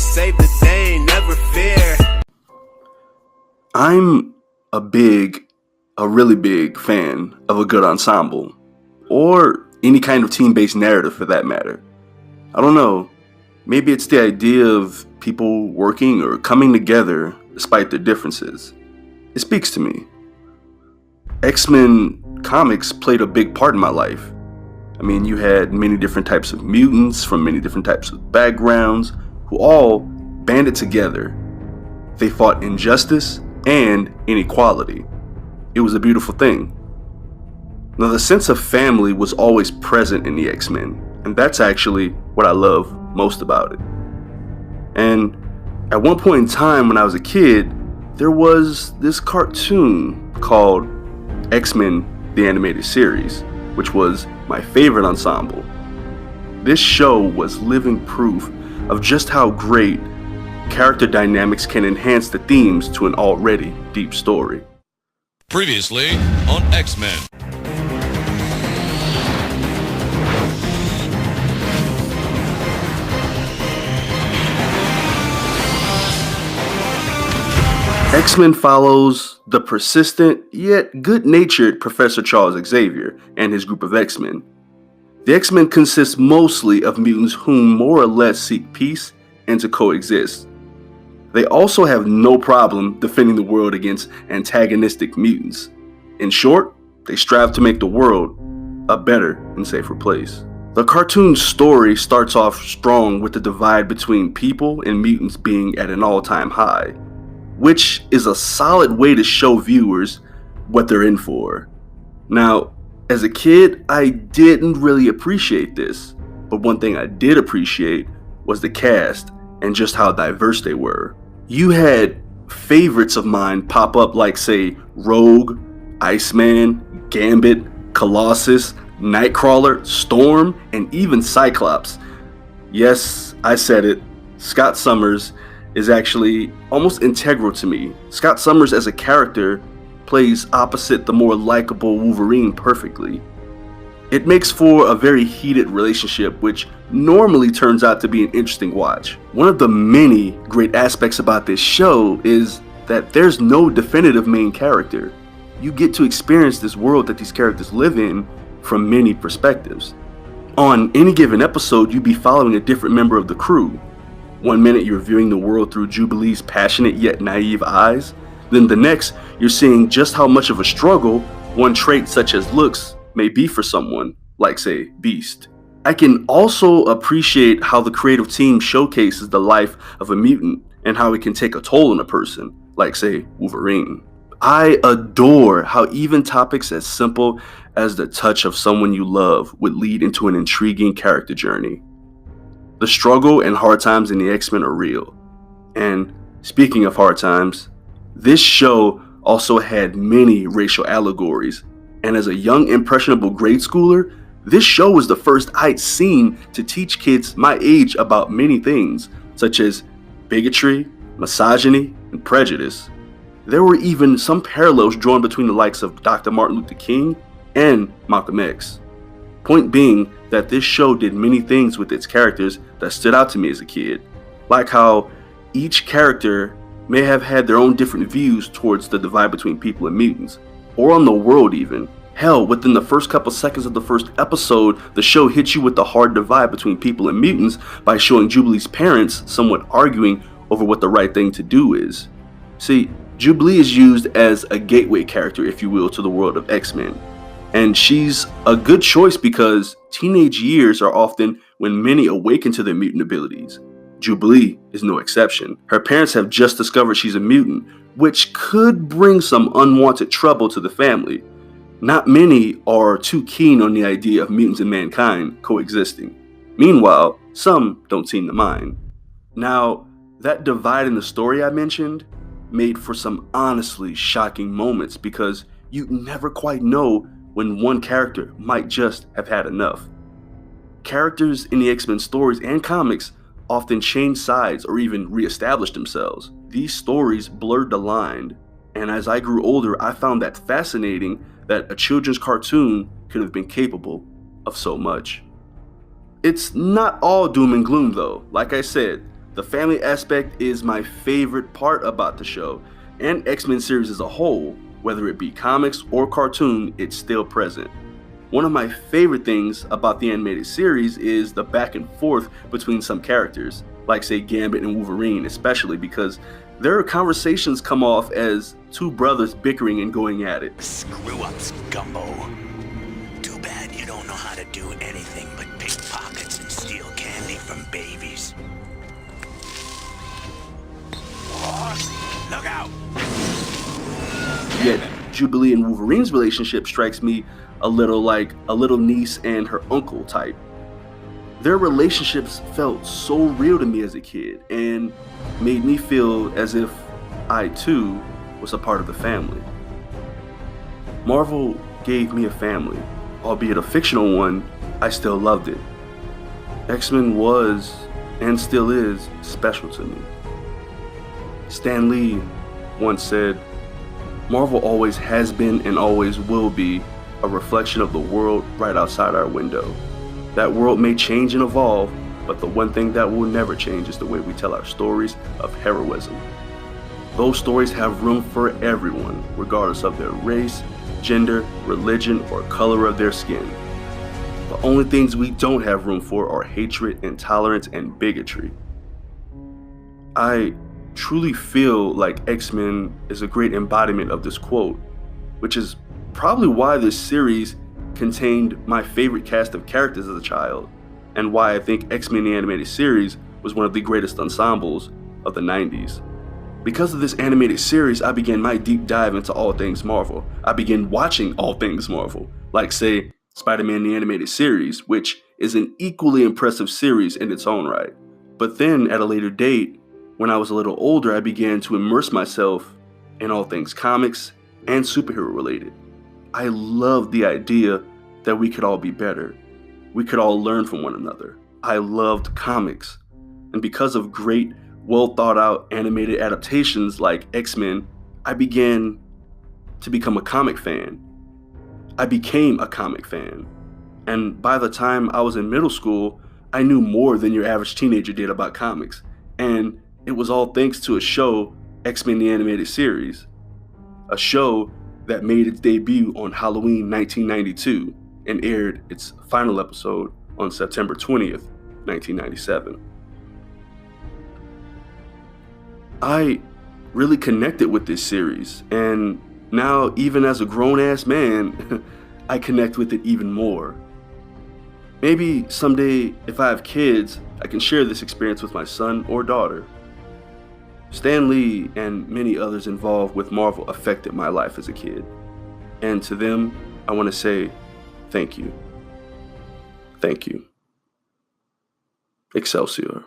save the day, never fear. I'm a really big fan of a good ensemble, or any kind of team-based narrative for that matter. I don't know, maybe it's the idea of people working or coming together despite their differences. It speaks to me. X-Men comics played a big part in my life. I mean, you had many different types of mutants from many different types of backgrounds who all banded together. They fought injustice and inequality. It was a beautiful thing. Now, the sense of family was always present in the X-Men, and that's actually what I love most about it. And at one point in time when I was a kid, there was this cartoon called X-Men the Animated Series, which was my favorite ensemble. This show was living proof of just how great character dynamics can enhance the themes to an already deep story. Previously on X-Men. X-Men follows the persistent yet good-natured Professor Charles Xavier and his group of X-Men. The X-Men consist mostly of mutants whom more or less seek peace and to coexist. They also have no problem defending the world against antagonistic mutants. In short, they strive to make the world a better and safer place. The cartoon story starts off strong with the divide between people and mutants being at an all-time high, which is a solid way to show viewers what they're in for. Now, as a kid, I didn't really appreciate this, but one thing I did appreciate was the cast and just how diverse they were. You had favorites of mine pop up like, say, Rogue, Iceman, Gambit, Colossus, Nightcrawler, Storm, and even Cyclops. Yes, I said it, Scott Summers is actually almost integral to me. Scott Summers as a character plays opposite the more likable Wolverine perfectly. It makes for a very heated relationship, which normally turns out to be an interesting watch. One of the many great aspects about this show is that there's no definitive main character. You get to experience this world that these characters live in from many perspectives. On any given episode, you'd be following a different member of the crew. One minute you're viewing the world through Jubilee's passionate yet naive eyes, then the next you're seeing just how much of a struggle one trait such as looks may be for someone, like say Beast. I can also appreciate how the creative team showcases the life of a mutant and how it can take a toll on a person, like say Wolverine. I adore how even topics as simple as the touch of someone you love would lead into an intriguing character journey. The struggle and hard times in the X-Men are real. And speaking of hard times, this show also had many racial allegories. And as a young, impressionable grade schooler, this show was the first I'd seen to teach kids my age about many things, such as bigotry, misogyny, and prejudice. There were even some parallels drawn between the likes of Dr. Martin Luther King and Malcolm X. Point being that this show did many things with its characters that stood out to me as a kid, like how each character may have had their own different views towards the divide between people and mutants, or on the world even. Hell, within the first couple seconds of the first episode, the show hits you with the hard divide between people and mutants by showing Jubilee's parents somewhat arguing over what the right thing to do is. See, Jubilee is used as a gateway character, if you will, to the world of X-Men. And she's a good choice because teenage years are often when many awaken to their mutant abilities. Jubilee is no exception. Her parents have just discovered she's a mutant, which could bring some unwanted trouble to the family. Not many are too keen on the idea of mutants and mankind coexisting. Meanwhile, some don't seem to mind. Now, that divide in the story I mentioned made for some honestly shocking moments because you never quite know when one character might just have had enough. Characters in the X-Men stories and comics often change sides or even re-establish themselves. These stories blurred the line, and as I grew older, I found that fascinating that a children's cartoon could have been capable of so much. It's not all doom and gloom though. Like I said, The family aspect is my favorite part about the show, and X-Men series as a whole, whether it be comics or cartoon, it's still present. One of my favorite things about the animated series is the back and forth between some characters, like say Gambit and Wolverine, especially because their conversations come off as two brothers bickering and going at it. Screw ups, Gumbo. Too bad you don't know how to do anything but pick pockets and steal candy from babies. Look out! Yet Jubilee and Wolverine's relationship strikes me a little like a little niece and her uncle type. Their relationships felt so real to me as a kid and made me feel as if I too was a part of the family. Marvel gave me a family, albeit a fictional one. I still loved it. X-Men was and still is special to me. Stan Lee once said, "Marvel always has been and always will be a reflection of the world right outside our window. That world may change and evolve, but the one thing that will never change is the way we tell our stories of heroism. Those stories have room for everyone, regardless of their race, gender, religion, or color of their skin. The only things we don't have room for are hatred, intolerance, and bigotry." I truly feel like X-Men is a great embodiment of this quote, which is probably why this series contained my favorite cast of characters as a child, and why I think X-Men the Animated Series was one of the greatest ensembles of the 90s. Because of this animated series, I began my deep dive into all things Marvel. I began watching all things Marvel, like say Spider-Man the Animated Series, which is an equally impressive series in its own right. But then at a later date, when I was a little older, I began to immerse myself in all things comics and superhero related. I loved the idea that we could all be better. We could all learn from one another. I loved comics. And because of great, well thought out animated adaptations like X-Men, I began to become a comic fan. I became a comic fan. And by the time I was in middle school, I knew more than your average teenager did about comics. And it was all thanks to a show, X-Men the Animated Series. A show that made its debut on Halloween 1992 and aired its final episode on September 20th, 1997. I really connected with this series, and now even as a grown-ass man, I connect with it even more. Maybe someday, if I have kids, I can share this experience with my son or daughter. Stan Lee and many others involved with Marvel affected my life as a kid. And to them, I want to say thank you. Thank you. Excelsior.